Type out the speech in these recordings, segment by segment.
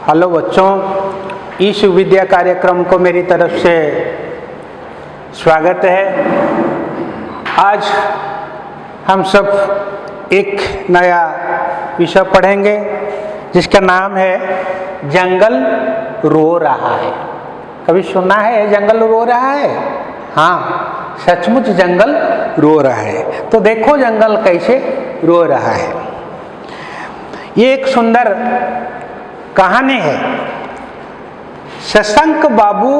Hello बच्चों, ईश विद्या कार्यक्रम को मेरी तरफ से स्वागत है। आज हम सब एक नया विषय पढ़ेंगे जिसका नाम है जंगल रो रहा है। कभी सुना है जंगल रो रहा है? हाँ, सचमुच जंगल रो रहा है। तो देखो जंगल कैसे रो रहा है। ये एक सुंदर कहानी है। शशांक बाबू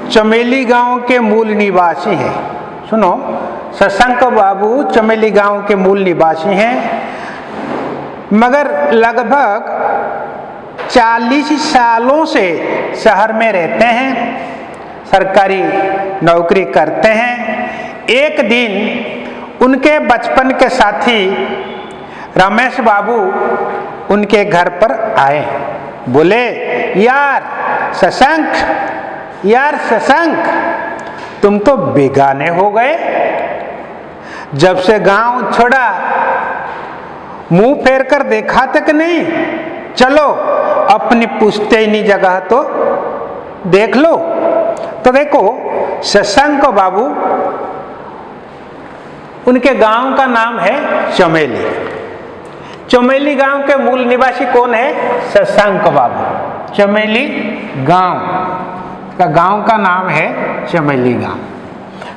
चमेली गांव के मूल निवासी हैं। सुनो, शशांक बाबू चमेली गांव के मूल निवासी हैं, मगर लगभग 40 सालों से शहर में रहते हैं, सरकारी नौकरी करते हैं। एक दिन उनके बचपन के साथी रमेश बाबू उनके घर पर आए। बोले, यार शशांक, तुम तो बेगाने हो गए। जब से गांव छोड़ा मुंह फेर कर देखा तक नहीं। चलो अपनी पुश्तैनी जगह तो देख लो। तो देखो, शशांक बाबू, उनके गांव का नाम है चमेली। चमेली गांव के मूल निवासी कौन है? शशांक बाबू। चमेली गांव का नाम है चमेली गांव।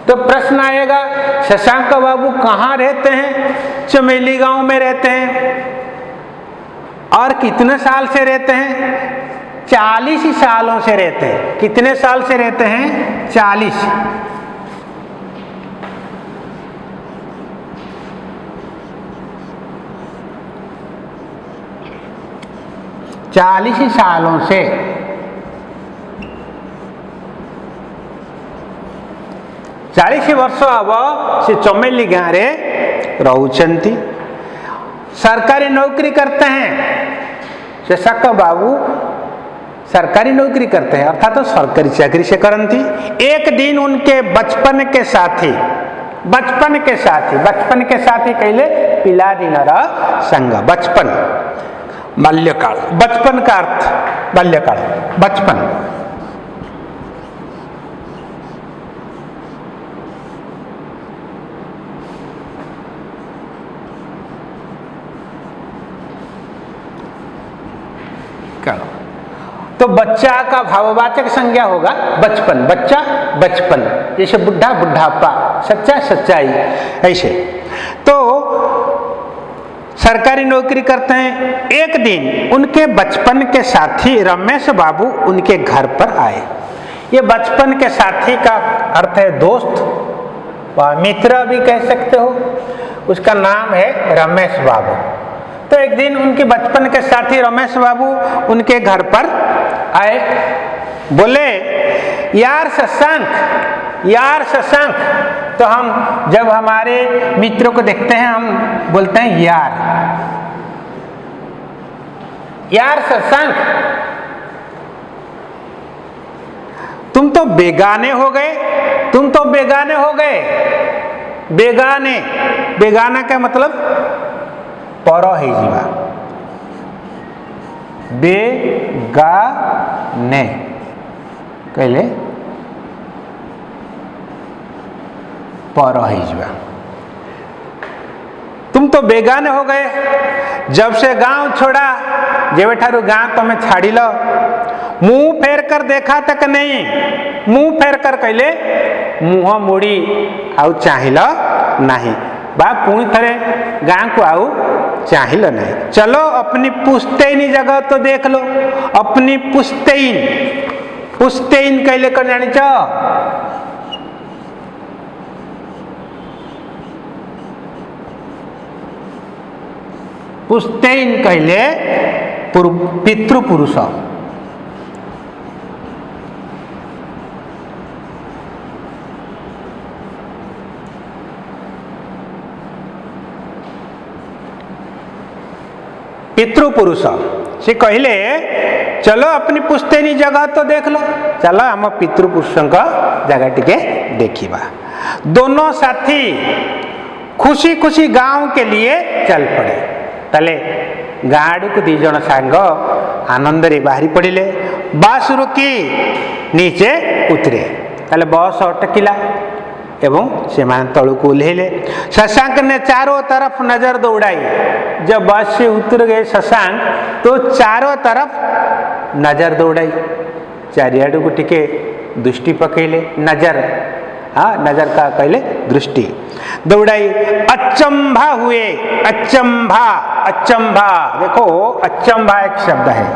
तो प्रश्न आएगा, शशांक बाबू कहाँ रहते हैं? चमेली गांव में रहते हैं। और कितने साल से रहते हैं? 40 सालों से रहते हैं। कितने साल से रहते हैं? 40। 40 सालों से। 40 वर्ष अब से चमेली गाँव रे रहउचंती। सरकारी नौकरी करते हैं। शशांक बाबू सरकारी नौकरी करते हैं, अर्थात तो सरकारी चाकरी से करती। एक दिन उनके बचपन के साथी कहले पिला दिनर संग। बचपन, बाल्यकाल। बचपन का अर्थ बाल्यकाल, बचपन। तो बच्चा का भाववाचक संज्ञा होगा बचपन। बच्चा, बचपन। जैसे बुढ़ा, बुढ़ापा। सच्चा, सच्चाई। ऐसे तो सरकारी नौकरी करते हैं। एक दिन उनके बचपन के साथी रमेश बाबू उनके घर पर आए। ये बचपन के साथी का अर्थ है दोस्त, मित्र भी कह सकते हो। उसका नाम है रमेश बाबू। तो एक दिन उनके बचपन के साथी रमेश बाबू उनके घर पर आए। बोले, यार शशांक। तो हम जब हमारे मित्रों को देखते हैं हम बोलते हैं यार शशांक, तुम तो बेगाने हो गए। बेगाना का मतलब पर है जीवा। बेगाने कहले पर है जीवा। तुम तो बेगाने हो गए। जब से गांव छोड़ा, जेवे ठारू गांव तुम्हें छाड़ी लो। मुंह फेर कर देखा तक नहीं। मुंह फेर कर कहले मुंह मोड़ी आउ चाहिल नहीं। बा पुणी थरे गांव को आउ चाहिल नहीं। चलो अपनी पुश्तैनी जगह तो देख लो। अपनी पुश्तैन कहले कर जानी च? पुश्तैन कहले पितृपुरुष। पितृपुरुष से कहले चलो अपनी पुश्तैनी जगह तो देख लो। चलो आम पितृपुरुष जगह टिके देखिबा। दोनों साथी खुशी खुशी गांव के लिए चल पड़े। तले गाड़ी को 2 जन सांग आनंद रे बाहरी पड़िले। बस रुकी नीचे उतरे ताले बस अटकिला एवं से तलू को ओह्लैले। शशांक ने चारों तरफ नजर दौड़ाई। जब बस से उतर गए शशांक तो चारों तरफ नजर दौड़ाई, चारियाडू को टिके दृष्टि पकेले। नजर, हाँ नजर का कहले दृष्टि दौड़ाई। अचंभा हुए, अचंभा, अचंभा देखो अचंभा एक शब्द है।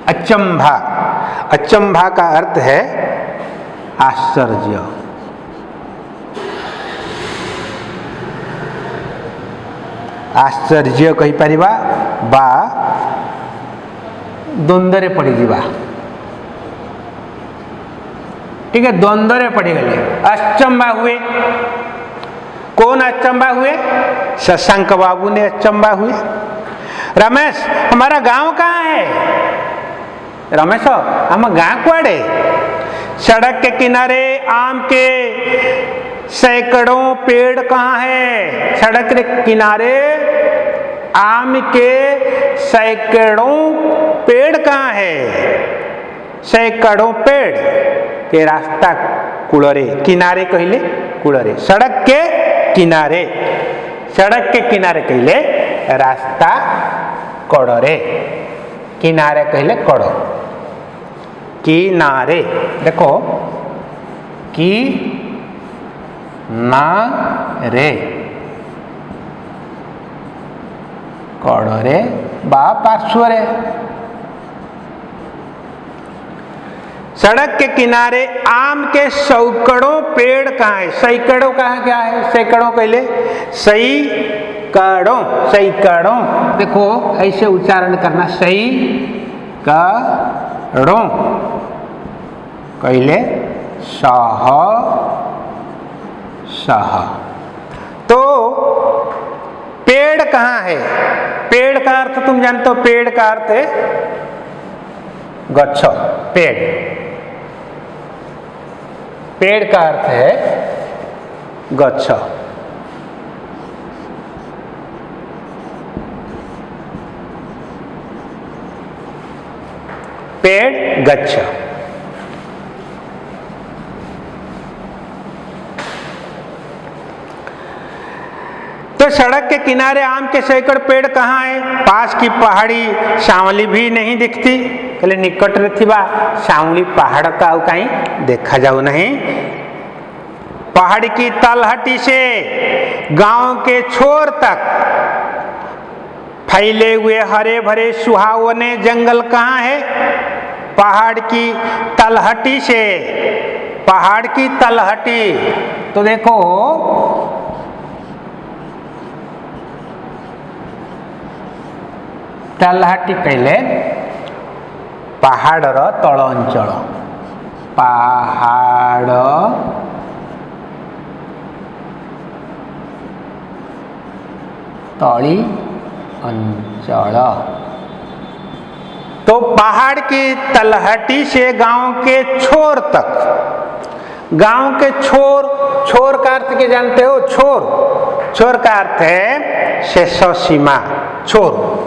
अचंभा, अचंभा का अर्थ है आश्चर्य। आश्चर्य कही परिबा बा द्वंद्वरे पड़ी जीवा। ठीक है, द्वंद्वरे पड़ी गले, अचंभा हुए। कौन अचंभा हुए? शशांक बाबू ने अचंभा हुए। रमेश हमारा गांव कहाँ है? रमेश हम गांव कुआड़े? सड़क के किनारे आम के सैकड़ों पेड़ कहाँ है? सड़क के किनारे आम के सैकड़ों पेड़ कहाँ है? सैकड़ों पेड़ के रास्ता कूलरे, किनारे कहले कूलरे, सड़क के किनारे, सड़क के किनारे कहले रास्ता कड़रे, किनारे कहले कड़ो, किनारे देखो कि ना रे कड़रे बा पार्श्वरे। सड़क के किनारे आम के सैकड़ों पेड़ कहाँ है? सैकड़ों कहाँ क्या है? सैकड़ों कहले सैकड़ों, सैकड़ों देखो ऐसे उच्चारण करना, सैकड़ों कहले सह सह। तो पेड़ कहाँ है? पेड़ का अर्थ तुम जानते हो, पेड़ का अर्थ है गच्छ, पेड़, पेड़ का अर्थ है गच्छ। पेड़ गच्छ। तो सड़क के किनारे आम के सैकड़ पेड़ कहाँ है? पास की पहाड़ी सांवली भी नहीं दिखती, कहले निकट रे थिबा सांवली पहाड़ का कहीं देखा जाऊ नहीं। पहाड़ की तलहटी से गांव के छोर तक फैले हुए हरे भरे सुहावने जंगल कहाँ है? पहाड़ की तलहटी से, पहाड़ की तलहटी। तो देखो तलहटी कहले पहाड़ रो तल अंचल, पहाड़ तली अंचल। तो पहाड़ की तलहटी से गांव के छोर तक, गांव के छोर, छोर का अर्थ के जानते हो? छोर, छोर का अर्थ है शेष सीमा, छोर।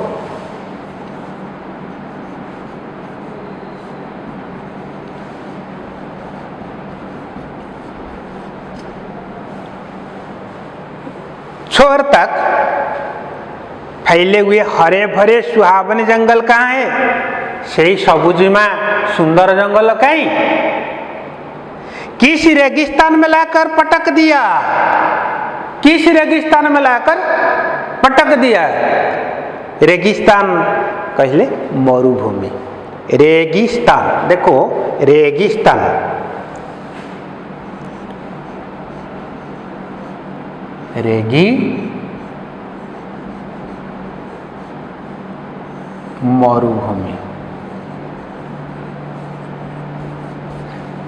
छोर तक फैले हुए हरे भरे सुहावने जंगल कहाँ है? सही सबुजिमा सुंदर जंगल कहीं? किस रेगिस्तान में लाकर पटक दिया? किस रेगिस्तान में लाकर पटक दिया? रेगिस्तान कहले मरुभूमि, रेगिस्तान देखो रेगिस्तान, रेगी मरुभूमि।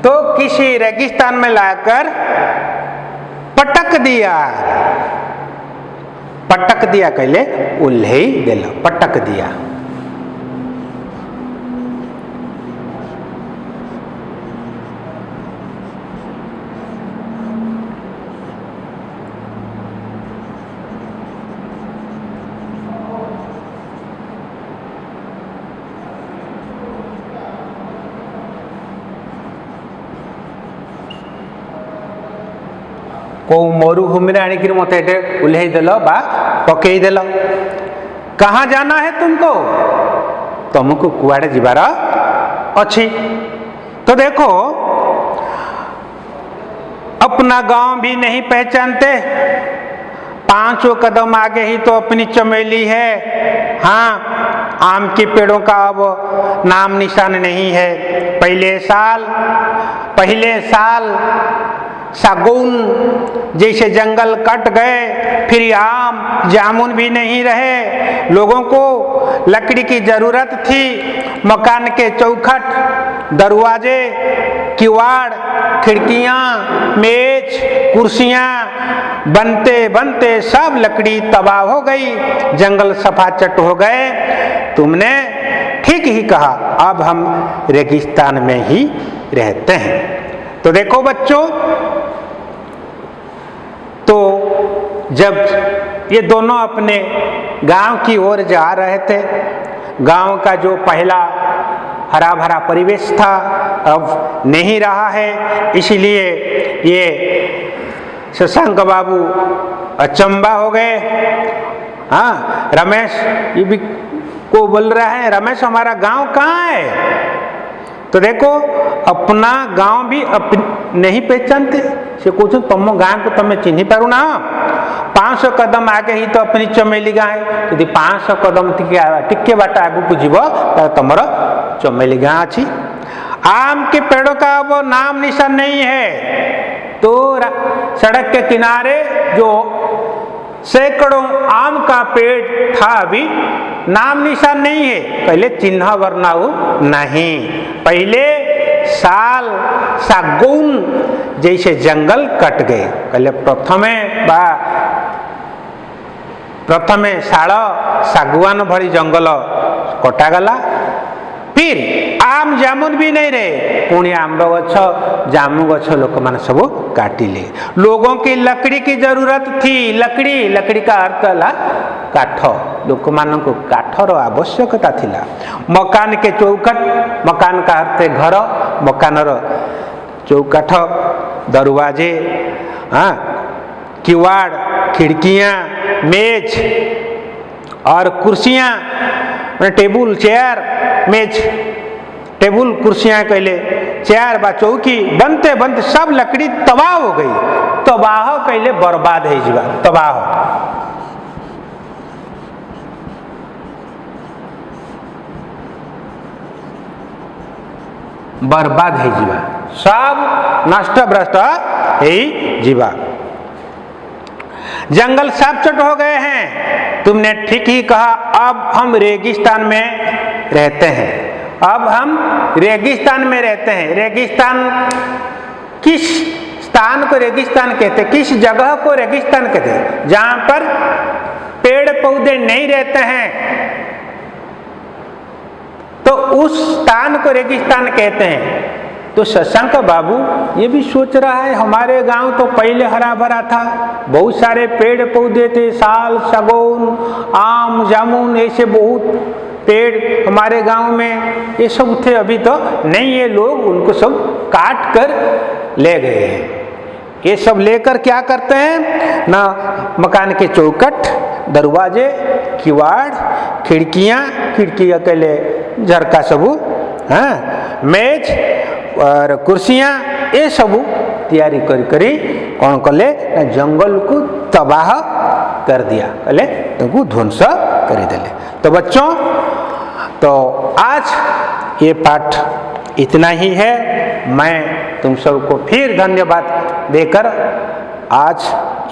तो किसी रेगिस्तान में लाकर पटक दिया, पटक दिया कहले उल्हे दिल, पटक दिया। को मरुभूमि आणिक मत उल्हे देल बा पकई देल। कहाँ जाना है तुमको? तुमको कुआड़े जीवार अच्छी। तो देखो अपना गांव भी नहीं पहचानते, 5 कदम आगे ही तो अपनी चमेली है। हाँ, आम के पेड़ों का अब नाम निशान नहीं है। पहले साल सागौन जैसे जंगल कट गए, फिर आम जामुन भी नहीं रहे। लोगों को लकड़ी की जरूरत थी। मकान के चौखट, दरवाजे, किवाड़, खिड़कियां, मेज, कुर्सियां बनते बनते सब लकड़ी तबाह हो गई, जंगल सफाचट हो गए। तुमने ठीक ही कहा, अब हम रेगिस्तान में ही रहते हैं। तो देखो बच्चों, तो जब ये दोनों अपने गांव की ओर जा रहे थे, गांव का जो पहला हरा भरा परिवेश था अब नहीं रहा है, इसलिए ये शशांक बाबू अचंबा हो गए। हाँ, रमेश ये भी को बोल रहा है, रमेश हमारा गांव कहाँ है? तो देखो अपना गांव भी नहीं पहचानते से कुछ तुम गाँव को तुम्हें चिन्ह पारू ना। 500 कदम आगे ही तो अपनी चमेली गाँ है। यदि 500 कदम टिके बाट आगू को जीव तो तुम चमेली गाँ अच्छी। आम के पेड़ों का अब नाम निशान नहीं है। तो सड़क के किनारे जो सैकड़ों आम का पेड़ था अभी नाम निशान नहीं है। पहले चिन्ह वर्णाऊ नहीं, पहले सागौन जैसे जंगल कट गए। पहले प्रथमे शाल सागवान भरी जंगल कटागला, फिर आम जामुन भी नहीं रहे, पुणी आंब गछ जामु गछ लोक मैंने सब काटिले। लोगों की लकड़ी की जरूरत थी। लकड़ी का अर्थ है काठ, लोक मान को काठर आवश्यकता थिला। मकान के चौखट, मकान का अर्थ है घर, मकानर चौकाठ, दरवाजे, हाँ, किवाड़, खिड़कियां, मेज और कुर्सियां, टेबुल चेयर, मेज टेबुल कुर्सियां कहले, चेयर बा चौकी बनते बनते सब लकड़ी तबाह हो गई। तबाह कहले बर्बाद है जीवा, तबाह बर्बाद है जीवा, सब नष्ट भ्रष्ट है जीवा। जंगल सापचट हो गए हैं। तुमने ठीक ही कहा, अब हम रेगिस्तान में रहते हैं। अब हम रेगिस्तान में रहते हैं। रेगिस्तान किस स्थान को रेगिस्तान कहते हैं? किस जगह को रेगिस्तान कहते हैं? जहां पर पेड़ पौधे नहीं रहते हैं, तो उस स्थान को रेगिस्तान कहते हैं। तो शशांक बाबू ये भी सोच रहा है, हमारे गांव तो पहले हरा भरा था, बहुत सारे पेड़ पौधे थे, साल सागौन, आम जामुन, ऐसे बहुत पेड़ हमारे गांव में ये सब थे। अभी तो नहीं, ये लोग उनको सब काट कर ले गए हैं। ये सब लेकर क्या करते हैं ना, मकान के चौखट, दरवाजे, किवाड़, खिड़कियां अकेले झरका सबू, हाँ, मेज और कुर्सियां, ये सबू तैयारी करी कौन कले जंगल को तबाह कर दिया, कले तुमको ध्वंस कर देले। तो बच्चों, तो आज ये पाठ इतना ही है। मैं तुम सबको फिर धन्यवाद देकर आज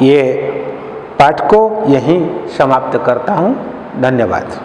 ये पाठ को यहीं समाप्त करता हूँ। धन्यवाद।